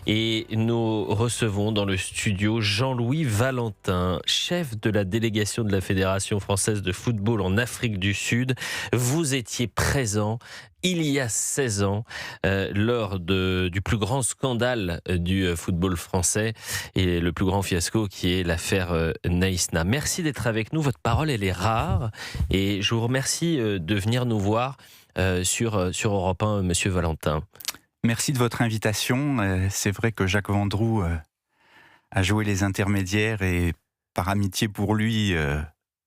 Et nous recevons dans le studio Jean-Louis Valentin, chef de la délégation de la Fédération française de football en Afrique du Sud. Vous étiez présent il y a 16 ans lors du plus grand scandale du football français et le plus grand fiasco qui est l'affaire Naïsna. Merci d'être avec nous, votre parole elle est rare et je vous remercie de venir nous voir sur Europe 1, Monsieur Valentin. Merci de votre invitation. C'est vrai que Jacques Vendroux a joué les intermédiaires et par amitié pour lui,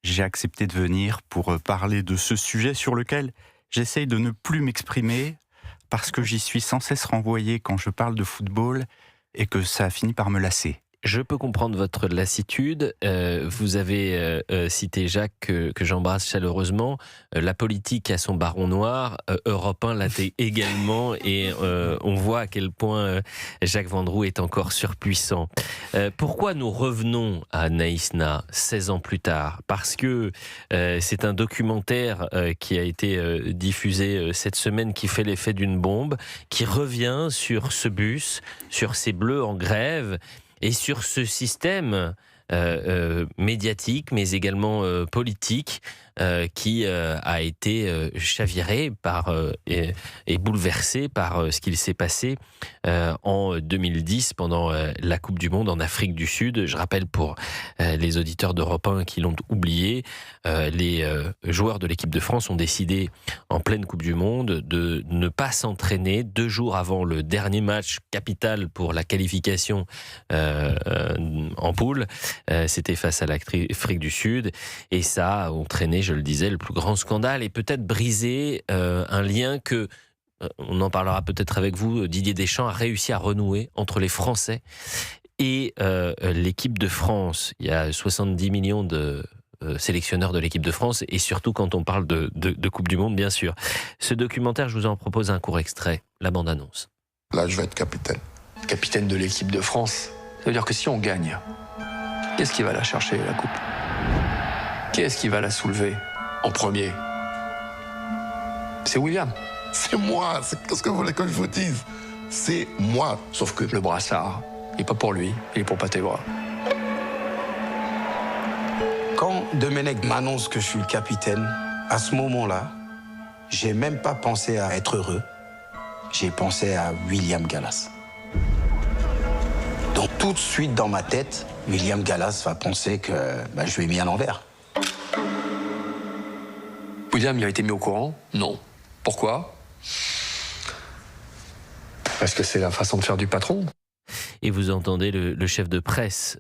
j'ai accepté de venir pour parler de ce sujet sur lequel j'essaye de ne plus m'exprimer parce que j'y suis sans cesse renvoyé quand je parle de football et que ça a fini par me lasser. Je peux comprendre votre lassitude. Vous avez cité Jacques, que j'embrasse chaleureusement. La politique a son baron noir. Europe 1 l'a également. Et on voit à quel point Jacques Vendroux est encore surpuissant. Pourquoi nous revenons à Naïsna 16 ans plus tard ? Parce que c'est un documentaire qui a été diffusé cette semaine qui fait l'effet d'une bombe, qui revient sur ce bus, sur ces bleus en grève, et sur ce système médiatique, mais également politique, qui a été chaviré et bouleversé par ce qu'il s'est passé en 2010 pendant la Coupe du Monde en Afrique du Sud. Je rappelle pour les auditeurs d'Europe 1 qui l'ont oublié, les joueurs de l'équipe de France ont décidé en pleine Coupe du Monde de ne pas s'entraîner 2 jours avant le dernier match capital pour la qualification en poule. C'était face à l'Afrique du Sud et ça a entraîné, je le disais, le plus grand scandale et peut-être brisé un lien que, on en parlera peut-être avec vous, Didier Deschamps a réussi à renouer entre les Français et l'équipe de France. Il y a 70 millions de sélectionneurs de l'équipe de France et surtout quand on parle de Coupe du Monde, bien sûr. Ce documentaire, je vous en propose un court extrait, la bande-annonce. Là, je vais être capitaine. Capitaine de l'équipe de France. Ça veut dire que si on gagne, qu'est-ce qui va la chercher, la coupe ? Qu'est-ce qui va la soulever en premier ? C'est William. C'est moi. Qu'est-ce que vous voulez que je vous dise ? C'est moi. Sauf que le brassard, il n'est pas pour lui, il est pour Patévra. Quand Domenech m'annonce que je suis le capitaine, à ce moment-là, j'ai même pas pensé à être heureux. J'ai pensé à William Gallas. Donc tout de suite dans ma tête, William Gallas va penser que je lui ai mis à l'envers. William, il a été mis au courant ? Non. Pourquoi ? Parce que c'est la façon de faire du patron. Et vous entendez le chef de presse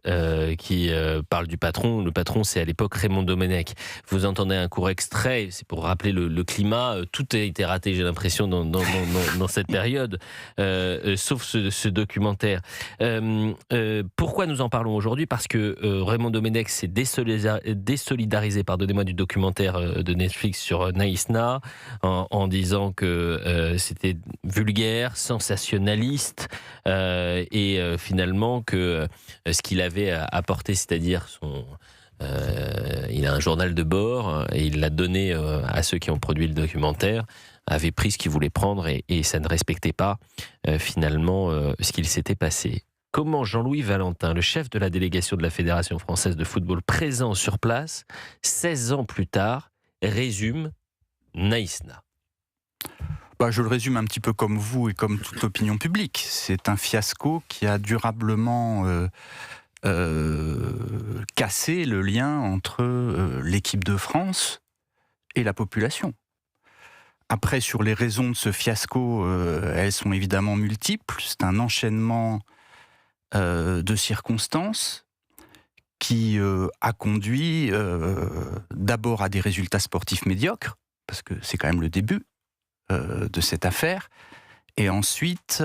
qui parle du patron. Le patron, c'est à l'époque Raymond Domenech. Vous entendez un court extrait, c'est pour rappeler le climat. Tout a été raté, j'ai l'impression, dans cette période, sauf ce documentaire. Pourquoi nous en parlons aujourd'hui ? Parce que Raymond Domenech s'est désolidarisé, pardonnez-moi, du documentaire de Netflix sur Naïsna, en disant que c'était vulgaire, sensationnaliste, et finalement que ce qu'il avait apporté, c'est-à-dire il a un journal de bord et il l'a donné à ceux qui ont produit le documentaire, avait pris ce qu'il voulait prendre et ça ne respectait pas finalement ce qu'il s'était passé. Comment Jean-Louis Valentin, le chef de la délégation de la Fédération française de football présent sur place, 16 ans plus tard, résume Naïsna ? Je le résume un petit peu comme vous et comme toute l'opinion publique. C'est un fiasco qui a durablement cassé le lien entre l'équipe de France et la population. Après, sur les raisons de ce fiasco, elles sont évidemment multiples. C'est un enchaînement de circonstances qui a conduit d'abord à des résultats sportifs médiocres, parce que c'est quand même le début de cette affaire, et ensuite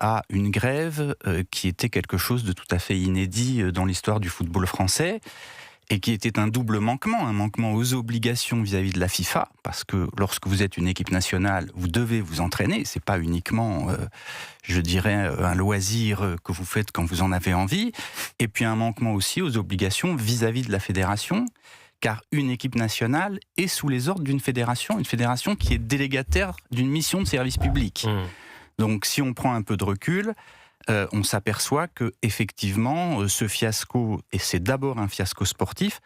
à une grève qui était quelque chose de tout à fait inédit dans l'histoire du football français, et qui était un double manquement, un manquement aux obligations vis-à-vis de la FIFA, parce que lorsque vous êtes une équipe nationale, vous devez vous entraîner, c'est pas uniquement, je dirais, un loisir que vous faites quand vous en avez envie, et puis un manquement aussi aux obligations vis-à-vis de la fédération, car une équipe nationale est sous les ordres d'une fédération, une fédération qui est délégataire d'une mission de service public. Donc si on prend un peu de recul, on s'aperçoit que effectivement, ce fiasco, et c'est d'abord un fiasco sportif,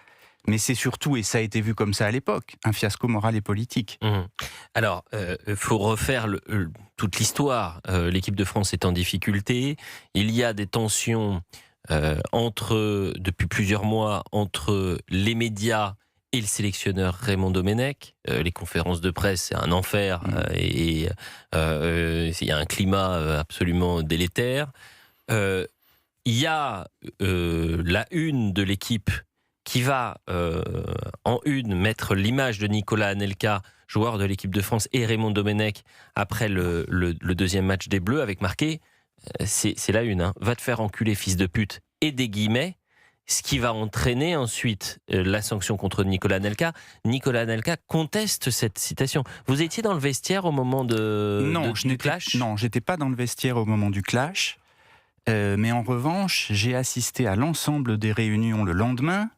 mais c'est surtout, et ça a été vu comme ça à l'époque, un fiasco moral et politique. Alors, faut refaire toute l'histoire. L'équipe de France est en difficulté. Il y a des tensions depuis plusieurs mois entre les médias et le sélectionneur Raymond Domenech. Les conférences de presse, c'est un enfer et il y a un climat absolument délétère. Il y a la une de l'équipe qui va en une mettre l'image de Nicolas Anelka, joueur de l'équipe de France, et Raymond Domenech après le deuxième match des Bleus, avec marqué, c'est la une, va te faire enculer fils de pute, et des guillemets, ce qui va entraîner ensuite la sanction contre Nicolas Anelka. Nicolas Anelka conteste cette citation. Vous étiez dans le vestiaire au moment du clash ? Non, j'étais pas dans le vestiaire au moment du clash, mais en revanche, j'ai assisté à l'ensemble des réunions le lendemain,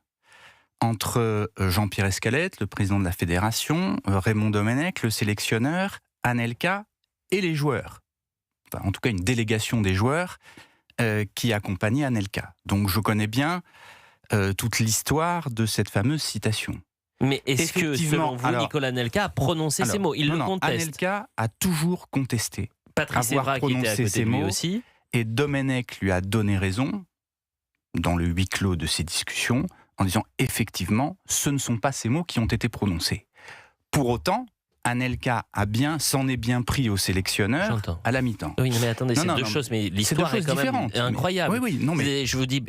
entre Jean-Pierre Escalette, le président de la fédération, Raymond Domenech, le sélectionneur, Anelka et les joueurs. Enfin, en tout cas, une délégation des joueurs qui accompagnait Anelka. Donc je connais bien toute l'histoire de cette fameuse citation. Mais est-ce que, selon vous, Nicolas Anelka a prononcé ces mots ? Il le conteste. Anelka a toujours contesté. Patrice Evra, qui était à côté de lui aussi. Et Domenech lui a donné raison, dans le huis clos de ces discussions, en disant effectivement, ce ne sont pas ces mots qui ont été prononcés. Pour autant, Anelka s'en est bien pris au sélectionneur à la mi-temps. Oui, mais attendez, c'est deux choses, mais l'histoire est quand même incroyable. Oui, non, mais... Je vous dis,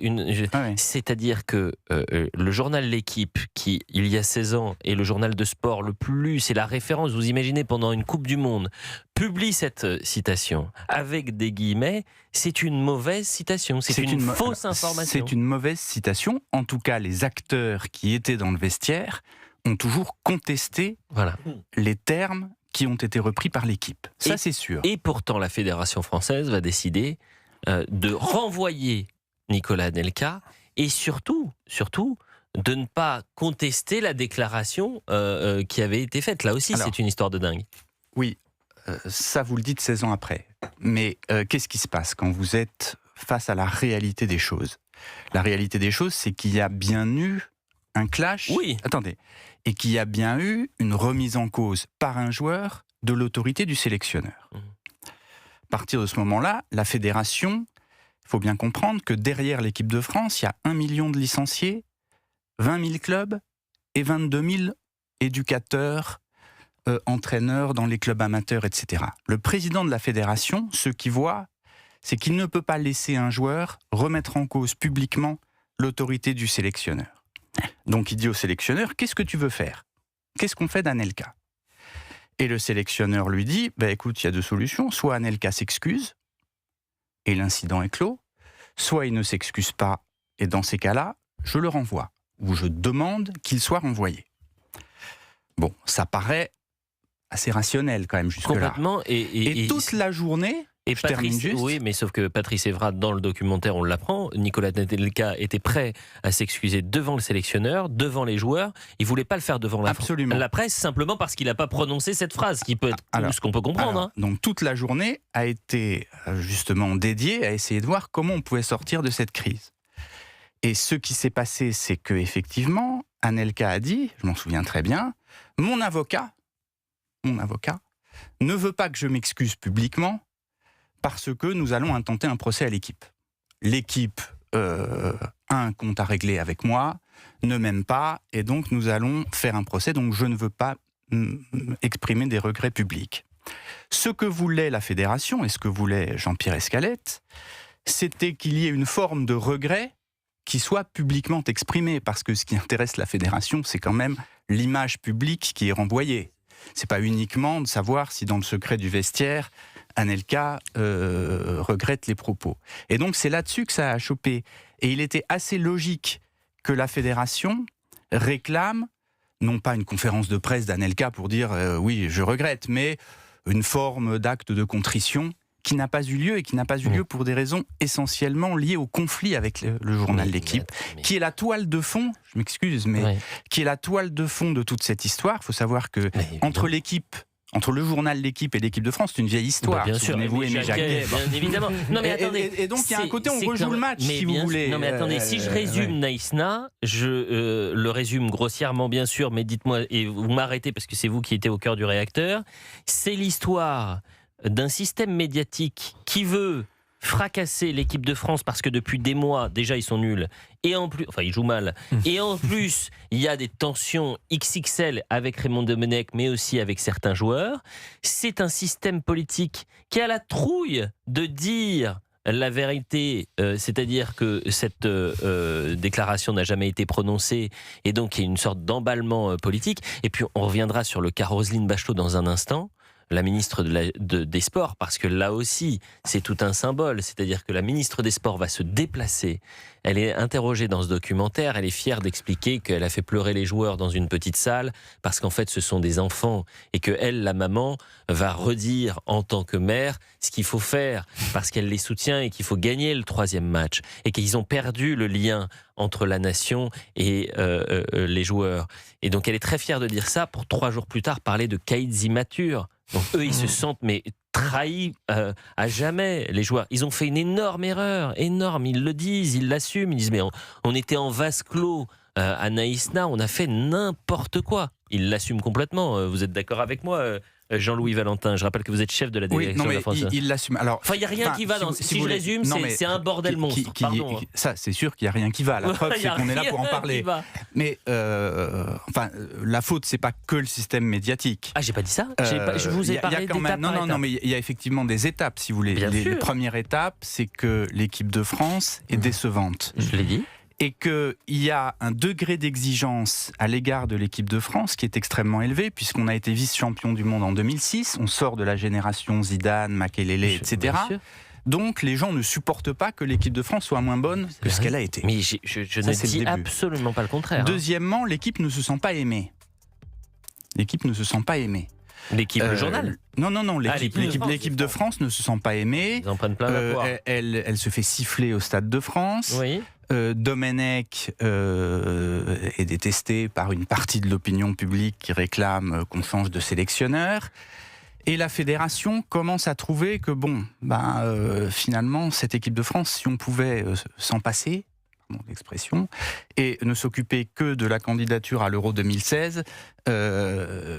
c'est-à-dire que le journal L'Équipe, qui il y a 16 ans est le journal de sport le plus, c'est la référence, vous imaginez, pendant une Coupe du Monde, publie cette citation avec des guillemets, c'est une mauvaise citation, c'est une fausse information. C'est une mauvaise citation. En tout cas, les acteurs qui étaient dans le vestiaire ont toujours contesté les termes qui ont été repris par l'équipe. Ça, c'est sûr. Et pourtant, la Fédération française va décider de renvoyer Nicolas Anelka et surtout, de ne pas contester la déclaration qui avait été faite. Là aussi, c'est une histoire de dingue. Oui, ça vous le dites 16 ans après. Mais qu'est-ce qui se passe quand vous êtes face à la réalité des choses ? La réalité des choses, c'est qu'il y a bien eu un clash. Oui. Attendez. Et qu'il y a bien eu une remise en cause par un joueur de l'autorité du sélectionneur. À partir de ce moment-là, la fédération, il faut bien comprendre que derrière l'équipe de France, il y a 1 million de licenciés, 20 000 clubs et 22 000 éducateurs, entraîneurs dans les clubs amateurs, etc. Le président de la fédération, ce qu'il voit, c'est qu'il ne peut pas laisser un joueur remettre en cause publiquement l'autorité du sélectionneur. Donc il dit au sélectionneur, qu'est-ce que tu veux faire ? Qu'est-ce qu'on fait d'Anelka ? Et le sélectionneur lui dit, écoute, il y a deux solutions. Soit Anelka s'excuse, et l'incident est clos, soit il ne s'excuse pas, et dans ces cas-là, je le renvoie, ou je demande qu'il soit renvoyé. Bon, ça paraît assez rationnel quand même jusque-là. Complètement. Et toute la journée... Et oui, mais sauf que Patrice Evra, dans le documentaire, on l'apprend, Nicolas Anelka était prêt à s'excuser devant le sélectionneur, devant les joueurs. Il ne voulait pas le faire devant la presse, simplement parce qu'il n'a pas prononcé cette phrase, qui peut être ce qu'on peut comprendre. Donc toute la journée a été justement dédiée à essayer de voir comment on pouvait sortir de cette crise. Et ce qui s'est passé, c'est qu'effectivement, Anelka a dit, je m'en souviens très bien, mon avocat ne veut pas que je m'excuse publiquement, parce que nous allons intenter un procès à l'équipe. L'équipe a un compte à régler avec moi, ne m'aime pas, et donc nous allons faire un procès, donc je ne veux pas exprimer des regrets publics. Ce que voulait la fédération, et ce que voulait Jean-Pierre Escalette, c'était qu'il y ait une forme de regret qui soit publiquement exprimée, parce que ce qui intéresse la fédération, c'est quand même l'image publique qui est renvoyée. C'est pas uniquement de savoir si dans le secret du vestiaire, Anelka regrette les propos. Et donc c'est là-dessus que ça a chopé. Et il était assez logique que la fédération réclame, non pas une conférence de presse d'Anelka pour dire oui, je regrette, mais une forme d'acte de contrition qui n'a pas eu lieu, et qui n'a pas eu lieu pour des raisons essentiellement liées au conflit avec le journal L'Équipe, qui est la toile de fond, je m'excuse, mais qui est la toile de fond de toute cette histoire. Il faut savoir que entre Entre le journal L'Équipe et l'Équipe de France, c'est une vieille histoire. Bien sûr, Souvenez-vous, Aimé Jacquet. bien évidemment. Non, mais attendez. Et donc, il y a un côté, on rejoue le match, si vous voulez. Non, mais attendez, si je résume Naïsna, je le résume grossièrement, bien sûr, mais dites-moi, et vous m'arrêtez parce que c'est vous qui étiez au cœur du réacteur. C'est l'histoire d'un système médiatique qui veut fracasser l'équipe de France parce que depuis des mois, déjà ils sont nuls, et en plus, enfin ils jouent mal, et en plus il y a des tensions XXL avec Raymond Domenech, mais aussi avec certains joueurs. C'est un système politique qui a la trouille de dire la vérité, c'est-à-dire que cette déclaration n'a jamais été prononcée, et donc il y a une sorte d'emballement politique. Et puis on reviendra sur le cas Roselyne Bachelot dans un instant, la ministre des Sports, parce que là aussi, c'est tout un symbole. C'est-à-dire que la ministre des Sports va se déplacer. Elle est interrogée dans ce documentaire. Elle est fière d'expliquer qu'elle a fait pleurer les joueurs dans une petite salle parce qu'en fait, ce sont des enfants et que elle, la maman, va redire en tant que mère ce qu'il faut faire parce qu'elle les soutient et qu'il faut gagner le 3e match et qu'ils ont perdu le lien entre la nation et les joueurs. Et donc, elle est très fière de dire ça pour 3 jours plus tard parler de caïds immatures. Donc eux, ils se sentent mais trahis à jamais, les joueurs. Ils ont fait une énorme erreur, énorme. Ils le disent, ils l'assument. Ils disent mais on était en vase clos à Naïsna, on a fait n'importe quoi. Ils l'assument complètement. Vous êtes d'accord avec moi, Jean-Louis Valentin? Je rappelle que vous êtes chef de la délégation de la France. Il l'assume. Alors, enfin, il n'y a rien qui va dans. Si je résume, c'est un bordel monstre. Pardon. Ça, c'est sûr qu'il n'y a rien qui va. La preuve, c'est qu'on est là pour en parler. Mais la faute, c'est pas que le système médiatique. Ah, j'ai pas dit ça. Je vous ai parlé d'étape. Non, mais il y a effectivement des étapes, si vous voulez. Les premières étapes, c'est que l'équipe de France est décevante. Je l'ai dit. Et qu'il y a un degré d'exigence à l'égard de l'équipe de France qui est extrêmement élevé, puisqu'on a été vice-champion du monde en 2006, on sort de la génération Zidane, Makelele, etc. Donc les gens ne supportent pas que l'équipe de France soit moins bonne que ce qu'elle a été. Mais je ne dis absolument pas le contraire. Deuxièmement, l'équipe ne se sent pas aimée. L'équipe ne se sent pas aimée. L'équipe, le journal? Non, l'équipe de France ne se sent pas aimée. Ils en prennent plein la poire. Elle se fait siffler au Stade de France. Oui. Domenech est détesté par une partie de l'opinion publique qui réclame qu'on change de sélectionneur. Et la fédération commence à trouver que finalement, cette équipe de France, si on pouvait s'en passer, pardon l'expression, et ne s'occuper que de la candidature à l'Euro 2016,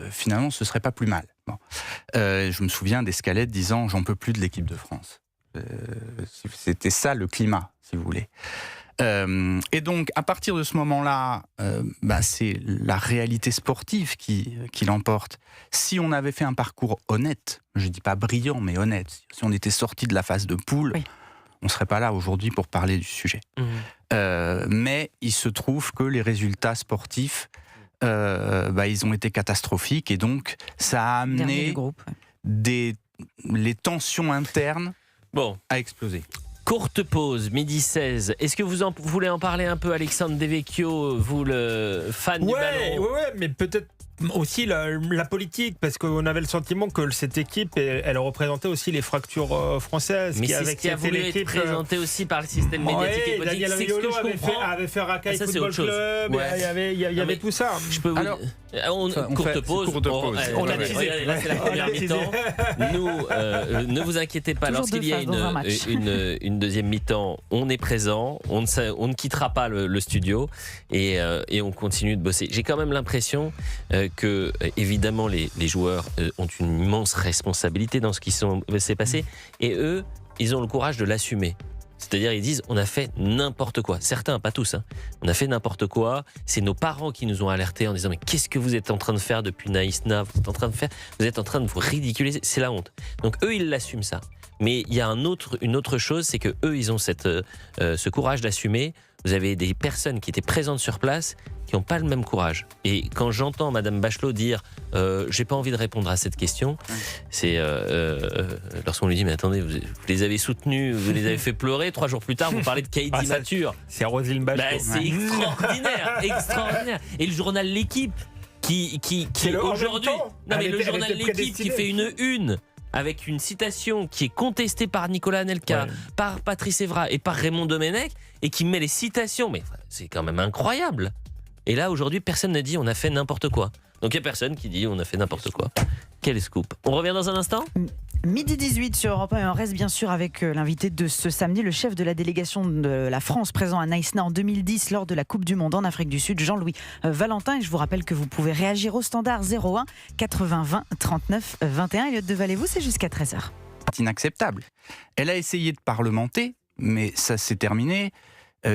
finalement, ce serait pas plus mal. Bon. Je me souviens d'Escalette disant « j'en peux plus de l'équipe de France ». C'était ça le climat, si vous voulez. Et donc, à partir de ce moment-là, c'est la réalité sportive qui l'emporte. Si on avait fait un parcours honnête, je ne dis pas brillant, mais honnête, si on était sorti de la phase de poule, on ne serait pas là aujourd'hui pour parler du sujet. Mais il se trouve que les résultats sportifs, ils ont été catastrophiques, et donc ça a amené les tensions internes à exploser. Courte pause, 12h16. Est-ce que vous voulez en parler un peu, Alexandre Devecchio, vous le fan du ballon? Oui, mais peut-être aussi la politique, parce qu'on avait le sentiment que cette équipe, elle représentait aussi les fractures françaises. Mais c'est ce qui a voulu être présenté aussi par le système médiatique et politique. Daniel Riolo avait fait Racaille Football Club, il y avait tout ça. Je peux vous... courte pause. On a teasé. Là, c'est la première mi-temps. Nous, ne vous inquiétez pas, lorsqu'il y a une deuxième mi-temps, on est présent, on ne quittera pas le studio et on continue de bosser. J'ai quand même l'impression que, évidemment, les joueurs ont une immense responsabilité dans ce qui s'est passé, et eux, ils ont le courage de l'assumer. C'est-à-dire, ils disent, on a fait n'importe quoi. Certains, pas tous, hein. On a fait n'importe quoi. C'est nos parents qui nous ont alertés en disant, mais qu'est-ce que vous êtes en train de faire depuis Naïsna? Vous êtes en train de vous ridiculiser. C'est la honte. Donc, eux, ils l'assument, ça. Mais il y a une autre chose, c'est que eux, ils ont ce courage d'assumer. Vous avez des personnes qui étaient présentes sur place qui n'ont pas le même courage. Et quand j'entends Madame Bachelot dire j'ai pas envie de répondre à cette question, c'est lorsqu'on lui dit mais attendez, vous les avez soutenus, vous les avez fait pleurer, 3 jours plus tard vous parlez de caïd immature. C'est Roselyne Bachelot. C'est extraordinaire. Et le journal L'Équipe qui aujourd'hui, le journal L'Équipe qui fait une une avec une citation qui est contestée par Nicolas Anelka, par Patrice Evra et par Raymond Domenech, et qui met les citations, mais c'est quand même incroyable. Et là, aujourd'hui, personne ne dit on a fait n'importe quoi. Donc il n'y a personne qui dit on a fait n'importe quoi. Quel scoop. On revient dans un instant ? Midi 18 sur Europe 1 et on reste bien sûr avec l'invité de ce samedi, le chef de la délégation de la France présent à Naïsna en 2010 lors de la Coupe du Monde en Afrique du Sud, Jean-Louis Valentin. Et je vous rappelle que vous pouvez réagir au standard 01 80 20 39 21. Elliot Deval, c'est jusqu'à 13h. C'est inacceptable. Elle a essayé de parlementer, mais ça s'est terminé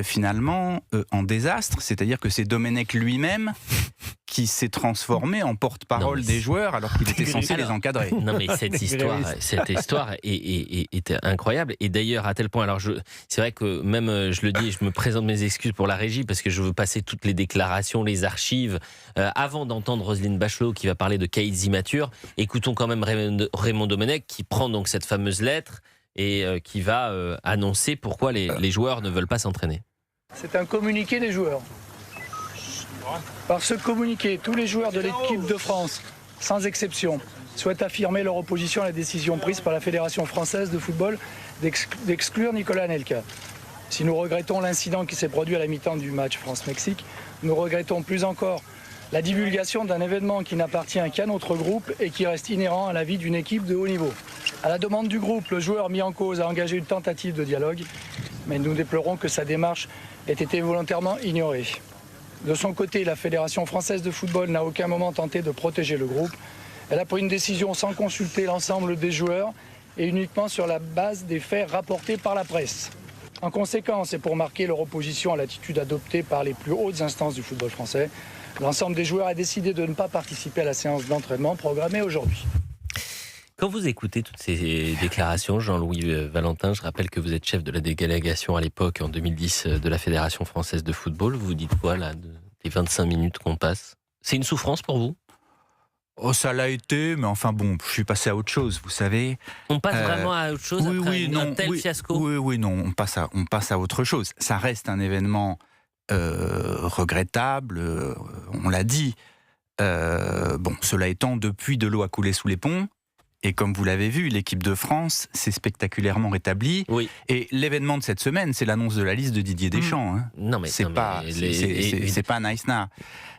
finalement en désastre. C'est-à-dire que c'est Domenech lui-même qui s'est transformé en porte-parole des joueurs alors qu'il était censé les encadrer. Non mais cette histoire est incroyable. Et d'ailleurs à tel point, alors c'est vrai que même je le dis, je me présente mes excuses pour la régie parce que je veux passer toutes les déclarations, les archives. Avant d'entendre Roselyne Bachelot qui va parler de caïds immatures, écoutons quand même Raymond Domenech qui prend donc cette fameuse lettre et qui va annoncer pourquoi les joueurs ne veulent pas s'entraîner. C'est un communiqué des joueurs. Par ce communiqué, tous les joueurs de l'équipe de France, sans exception, souhaitent affirmer leur opposition à la décision prise par la Fédération française de football d'exclure Nicolas Anelka. Si nous regrettons l'incident qui s'est produit à la mi-temps du match France-Mexique, nous regrettons plus encore la divulgation d'un événement qui n'appartient qu'à notre groupe et qui reste inhérent à la vie d'une équipe de haut niveau. À la demande du groupe, le joueur mis en cause a engagé une tentative de dialogue, mais nous déplorons que sa démarche ait été volontairement ignorée. De son côté, la Fédération française de football n'a à aucun moment tenté de protéger le groupe. Elle a pris une décision sans consulter l'ensemble des joueurs et uniquement sur la base des faits rapportés par la presse. En conséquence, et pour marquer leur opposition à l'attitude adoptée par les plus hautes instances du football français, l'ensemble des joueurs a décidé de ne pas participer à la séance d'entraînement programmée aujourd'hui. Quand vous écoutez toutes ces déclarations, Jean-Louis Valentin, je rappelle que vous êtes chef de la délégation à l'époque, en 2010, de la Fédération française de football. Vous dites quoi, là, des 25 minutes qu'on passe ? C'est une souffrance pour vous ? Oh, ça l'a été, mais enfin bon, je suis passé à autre chose, vous savez. On passe vraiment à autre chose après un tel fiasco ? Oui, non, on passe à autre chose. Ça reste un événement regrettable, on l'a dit. Cela étant, depuis, de l'eau a coulé sous les ponts. Et comme vous l'avez vu, l'équipe de France s'est spectaculairement rétablie. Oui. Et l'événement de cette semaine, c'est l'annonce de la liste de Didier Deschamps. Non, mais c'est pas Naïsna.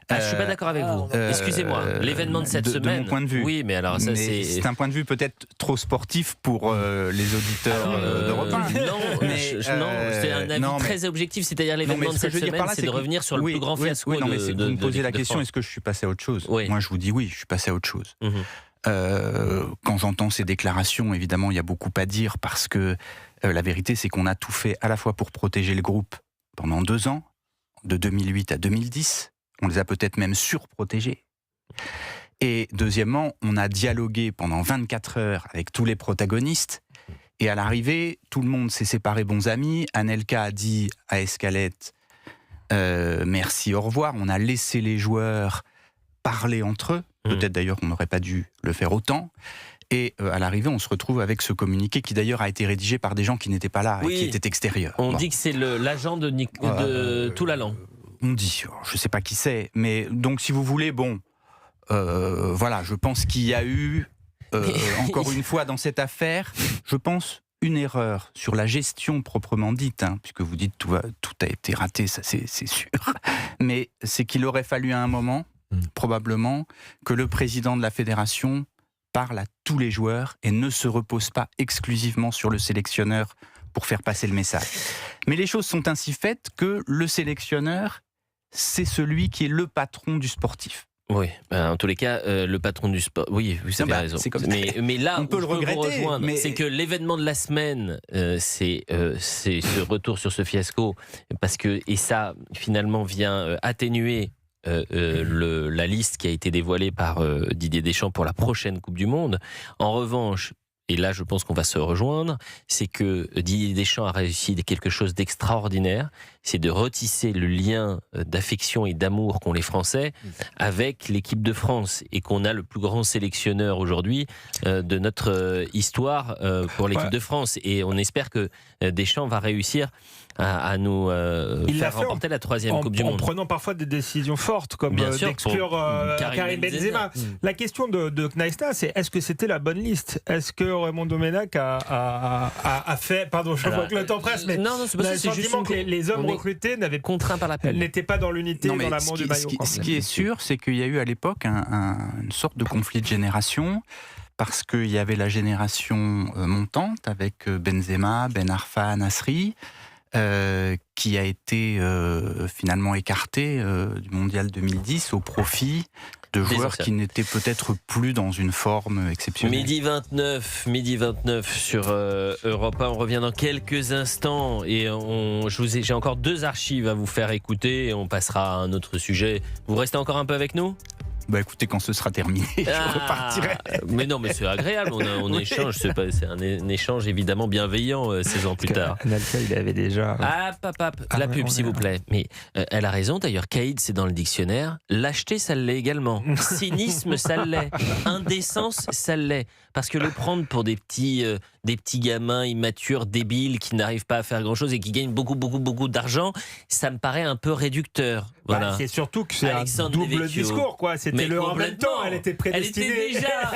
Je suis pas d'accord avec vous. Excusez-moi. L'événement de cette semaine. De mon point de vue. Oui, mais alors ça c'est un point de vue peut-être trop sportif pour les auditeurs d'Europe 1. Non, c'est un avis très objectif. C'est-à-dire l'événement de cette semaine, c'est de revenir sur le plus grand fiasco. Vous me posez la question, est-ce que je suis passé à autre chose ? Moi, je vous dis oui, je suis passé à autre chose. Quand j'entends ces déclarations, évidemment, il y a beaucoup à dire parce que la vérité, c'est qu'on a tout fait à la fois pour protéger le groupe pendant 2 ans, de 2008 à 2010. On les a peut-être même surprotégés. Et deuxièmement, on a dialogué pendant 24 heures avec tous les protagonistes. Et à l'arrivée, tout le monde s'est séparé bons amis. Anelka a dit à Escalette merci, au revoir. On a laissé les joueurs parler entre eux. Peut-être d'ailleurs qu'on n'aurait pas dû le faire autant. Et à l'arrivée, on se retrouve avec ce communiqué qui d'ailleurs a été rédigé par des gens qui n'étaient pas là et qui étaient extérieurs. On dit que c'est l'agent de Toulalan. On dit, je ne sais pas qui c'est, mais donc si vous voulez, je pense qu'il y a eu, encore une fois dans cette affaire, je pense une erreur sur la gestion proprement dite, puisque vous dites tout a été raté, ça c'est sûr, mais c'est qu'il aurait fallu à un moment, probablement, que le président de la fédération parle à tous les joueurs et ne se repose pas exclusivement sur le sélectionneur pour faire passer le message. Mais les choses sont ainsi faites que le sélectionneur, c'est celui qui est le patron du sportif. Oui, en tous les cas, le patron du sport. Oui, vous avez raison. Mais là, on peut le regretter. C'est que l'événement de la semaine, c'est ce retour sur ce fiasco, et ça finalement vient atténuer la liste qui a été dévoilée par Didier Deschamps pour la prochaine Coupe du Monde. En revanche, et là je pense qu'on va se rejoindre, c'est que Didier Deschamps a réussi quelque chose d'extraordinaire, c'est de retisser le lien d'affection et d'amour qu'ont les Français avec l'équipe de France, et qu'on a le plus grand sélectionneur aujourd'hui de notre histoire pour l'équipe de France, et on espère que Deschamps va réussir à nous faire remporter la 3e Coupe du Monde. En prenant parfois des décisions fortes, comme d'exclure Karim Benzema. La question de Naïsna, c'est est-ce que c'était la bonne liste ? Est-ce que Raymond Domenech a fait... Pardon, je vois que le temps presse, mais non, c'est pas ça, c'est juste que les hommes recrutés n'avaient contraints par la peine. n'étaient pas dans l'unité, Non, mais dans l'amour du maillot. ce qui est sûr, c'est qu'il y a eu à l'époque une sorte de conflit de génération, parce qu'il y avait la génération montante avec Benzema, Ben Arfa, Nasri, qui a été finalement écartée du Mondial 2010 au profit de joueurs qui n'étaient peut-être plus dans une forme exceptionnelle. Midi 29 sur Europe 1. On revient dans quelques instants et j'ai encore 2 archives à vous faire écouter et on passera à un autre sujet. Vous restez encore un peu avec nous ? Bah écoutez, quand ce sera terminé, je repartirai. Mais non, mais c'est agréable, on Oui. échange, c'est un échange évidemment bienveillant 16 ans plus tard. Anelka, il avait déjà... La pub s'il vous plaît. Mais elle a raison d'ailleurs, caïd c'est dans le dictionnaire, lâcheté ça l'est également, cynisme ça l'est, indécence ça l'est. Parce que le prendre pour des petits gamins immatures, débiles, qui n'arrivent pas à faire grand-chose et qui gagnent beaucoup d'argent, ça me paraît un peu réducteur. Voilà. C'est surtout que c'est Alexandre un double Devecchio. discours, quoi. C'était le en même temps. Elle était prédestinée.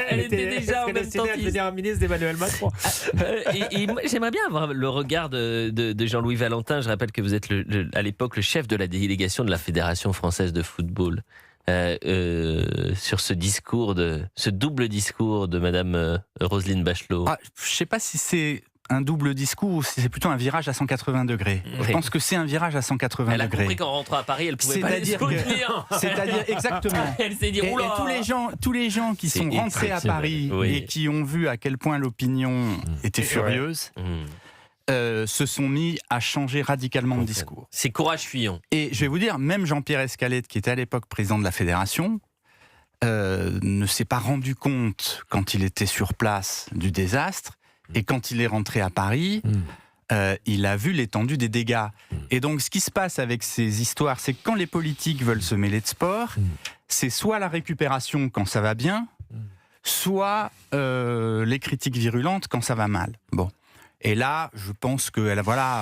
Elle était déjà en même temps à devenir ministre d'Emmanuel Macron. Et moi, j'aimerais bien avoir le regard de Jean-Louis Valentin. Je rappelle que vous êtes à l'époque le chef de la délégation de la Fédération française de football. Sur ce double discours de Madame Roselyne Bachelot. Je ne sais pas si c'est un double discours ou si c'est plutôt un virage à 180 degrés. Oui. Je pense que c'est un virage à 180 Elle a degrés. compris qu'en rentrant à Paris, elle pouvait pas les soutenir. C'est-à-dire exactement. Elle s'est dit, Et oula. tous les gens qui C'est sont rentrés à exceptionnel. Paris Oui. et qui ont vu à quel point l'opinion était furieuse, se sont mis à changer radicalement de discours. C'est Courage Fillon. Et je vais vous dire, même Jean-Pierre Escalette, qui était à l'époque président de la Fédération, ne s'est pas rendu compte, quand il était sur place, du désastre. Et quand il est rentré à Paris, il a vu l'étendue des dégâts. Et donc, ce qui se passe avec ces histoires, c'est que quand les politiques veulent se mêler de sport, c'est soit la récupération quand ça va bien, soit les critiques virulentes quand ça va mal. Bon. Et là, je pense que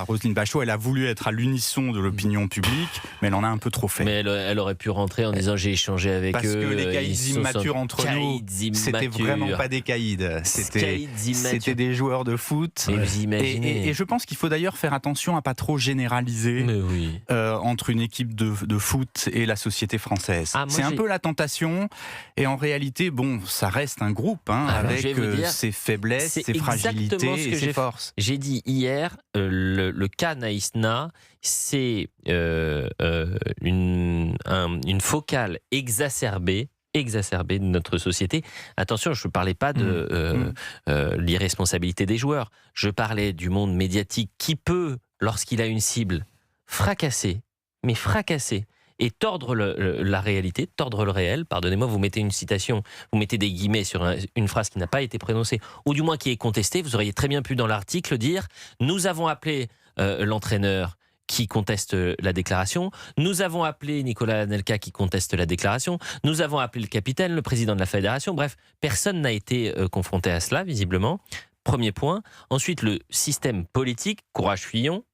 Roselyne Bachelot, elle a voulu être à l'unisson de l'opinion publique, mais elle en a un peu trop fait. Mais elle aurait pu rentrer en disant j'ai échangé avec Parce eux. que les caïds immatures entre nous, c'était vraiment pas des caïds. C'était des joueurs de foot. Et vous imaginez. Et je pense qu'il faut d'ailleurs faire attention à pas trop généraliser entre une équipe de foot et la société française. C'est un peu la tentation. Et en réalité, bon, ça reste un groupe avec ses faiblesses, ses fragilités et ses forces. J'ai dit hier, le cas Naïsna, c'est une focale exacerbée de notre société. Attention, je ne parlais pas de l'irresponsabilité des joueurs. Je parlais du monde médiatique qui peut, lorsqu'il a une cible, fracasser, et tordre la réalité, tordre le réel. Pardonnez-moi, vous mettez une citation, vous mettez des guillemets sur une phrase qui n'a pas été prononcée, ou du moins qui est contestée. Vous auriez très bien pu dans l'article dire « Nous avons appelé l'entraîneur qui conteste la déclaration, nous avons appelé Nicolas Anelka qui conteste la déclaration, nous avons appelé le capitaine, le président de la fédération ». Bref, personne n'a été confronté à cela, visiblement. Premier point. Ensuite, le système politique, Courage Fillon,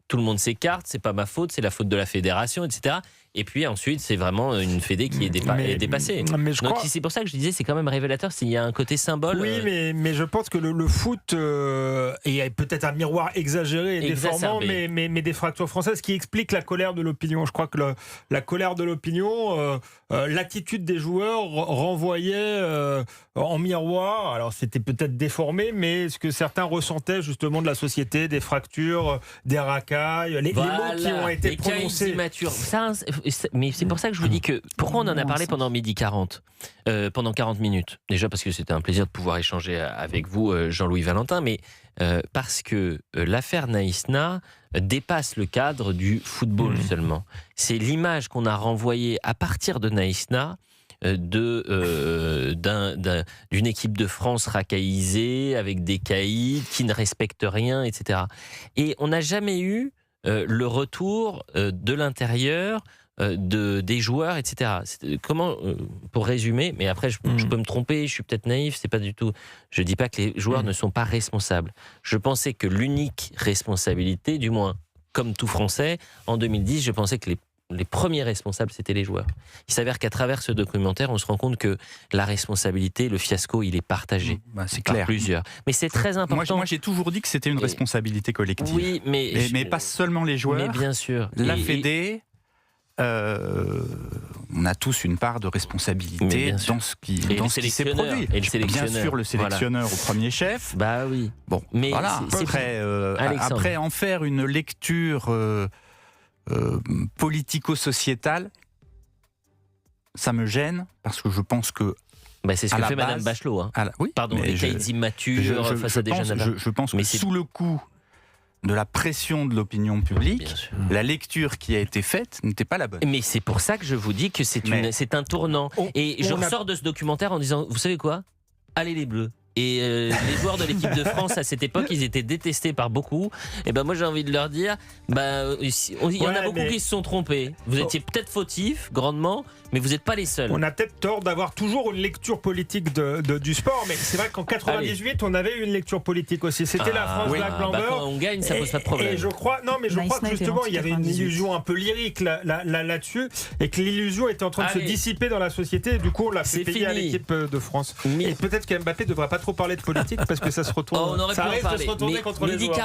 tout le monde s'écarte, c'est pas ma faute, c'est la faute de la fédération, etc. Et puis ensuite, c'est vraiment une fédé qui est dépassée. Mais je crois... c'est pour ça que je disais, c'est quand même révélateur, s'il y a un côté symbole. Oui, mais je pense que le foot est peut-être un miroir exagéré et déformant, mais des fractures françaises qui expliquent la colère de l'opinion. Je crois que la colère de l'opinion, l'attitude des joueurs renvoyait en miroir, alors c'était peut-être déformé, mais ce que certains ressentaient justement de la société, des fractures, des racailles, les mots qui ont été prononcés. Mais c'est pour ça que je vous dis que pourquoi on en a parlé pendant midi 40 pendant 40 minutes. Déjà parce que c'était un plaisir de pouvoir échanger avec vous, Jean-Louis Valentin, mais parce que l'affaire Naïsna dépasse le cadre du football seulement. C'est l'image qu'on a renvoyée à partir de Naïsna d'une équipe de France racaillisée avec des caïds qui ne respectent rien, etc. Et on n'a jamais eu le retour de l'intérieur des joueurs, etc. Comment, pour résumer, mais après je peux me tromper, je suis peut-être naïf, c'est pas du tout. Je dis pas que les joueurs ne sont pas responsables. Je pensais que l'unique responsabilité, du moins comme tout Français, en 2010, je pensais que les premiers responsables, c'était les joueurs. Il s'avère qu'à travers ce documentaire, on se rend compte que la responsabilité, le fiasco, il est partagé c'est par clair. plusieurs. Mais c'est très important. Moi, j'ai toujours dit que c'était une responsabilité collective. Oui, mais pas seulement les joueurs. Mais bien sûr. La Fédé, on a tous une part de responsabilité dans ce qui s'est produit. Et le sélectionneur. Bien sûr, le sélectionneur au premier chef. Bah oui. Bon, mais voilà. Après en faire une lecture politico-sociétale, ça me gêne parce que je pense que c'est ce que fait Madame Bachelot. Oui, pardon, les caïds immatures face à des jeunes. Je pense que sous le coup de la pression de l'opinion publique, la lecture qui a été faite n'était pas la bonne. Mais c'est pour ça que je vous dis que c'est un tournant. Et je ressors de ce documentaire en disant, vous savez quoi ? Allez les Bleus. Et les joueurs de l'équipe de France à cette époque, ils étaient détestés par beaucoup. Et moi j'ai envie de leur dire, il y en a beaucoup qui se sont trompés. Vous étiez peut-être fautifs, grandement, mais vous n'êtes pas les seuls. On a peut-être tort d'avoir toujours une lecture politique du sport, mais c'est vrai qu'en 98, on avait une lecture politique aussi. C'était la France Black Blamber. Quand on gagne, ça pose pas de problème. Et je crois que justement, il y avait une illusion un peu lyrique là-dessus, et que l'illusion était en train de se dissiper dans la société. Et du coup, on l'a fait payer à l'équipe de France. Et peut-être qu'Mbappé ne devrait pas trop parler de politique parce que ça se retourne. Ça risque de se retourner contre les joueurs.